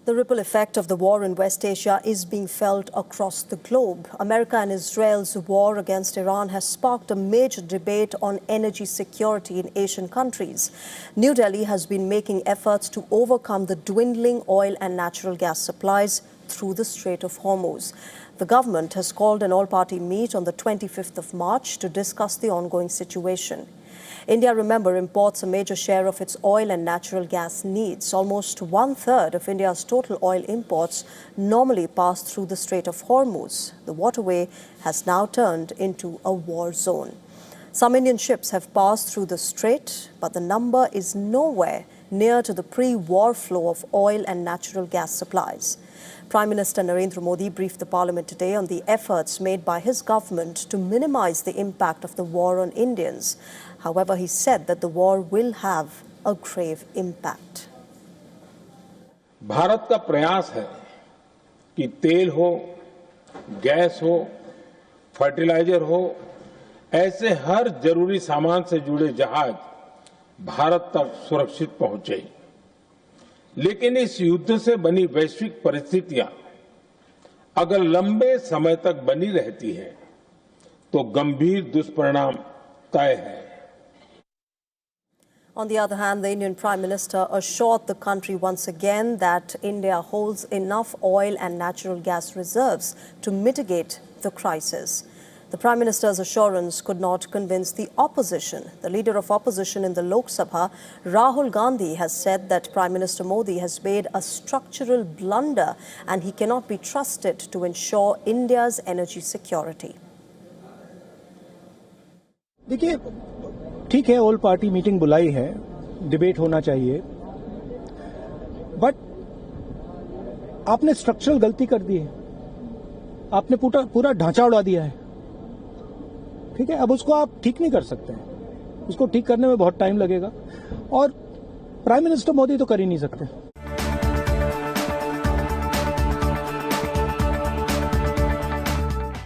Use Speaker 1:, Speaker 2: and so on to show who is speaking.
Speaker 1: The ripple effect of the war in West Asia is being felt across the globe. America and Israel's war against Iran has sparked a major debate on energy security in Asian countries. New Delhi has been making efforts to overcome the dwindling oil and natural gas supplies through the Strait of Hormuz. The government has called an all-party meet on the 25th of March to discuss the ongoing situation. India, remember, imports a major share of its oil and natural gas needs. Almost one-third of India's total oil imports normally pass through the Strait of Hormuz. The waterway has now turned into a war zone. Some Indian ships have passed through the strait, but the number is nowhere near to the pre-war flow of oil and natural gas supplies. Prime Minister Narendra Modi briefed the Parliament today on the efforts made by his government to minimize the impact of the war on Indians. However, he said that the war will have a grave impact.
Speaker 2: Bharat का प्रयास है कि तेल हो, gas हो, fertiliser हो, ऐसे हर जरूरी सामान से जुड़े जहाज भारत तक सुरक्षित पहुंचे। लेकिन इस युद्ध से बनी वैश्विक परिस्थितियां अगर लंबे समय तक बनी रहती है तो गंभीर दुष्परिणाम तय है।
Speaker 1: On the other hand, the Indian Prime Minister assured the country once again that India holds enough oil and natural gas reserves to mitigate the crisis. The Prime Minister's assurance could not convince the opposition. The leader of opposition in the Lok Sabha, Rahul Gandhi, has said that Prime Minister Modi has made a structural blunder and he cannot be trusted to ensure India's energy security.
Speaker 3: देखिए, ठीक है, all party meeting बुलाई है, debate होना चाहिए, but आपने structural गलती कर दी है, आपने पूरा ढांचा उड़ा दिया है। ठीक है, अब उसको आप ठीक नहीं कर सकते हैं, उसको ठीक करने में बहुत टाइम लगेगा और प्राइम मिनिस्टर मोदी तो कर ही नहीं सकते।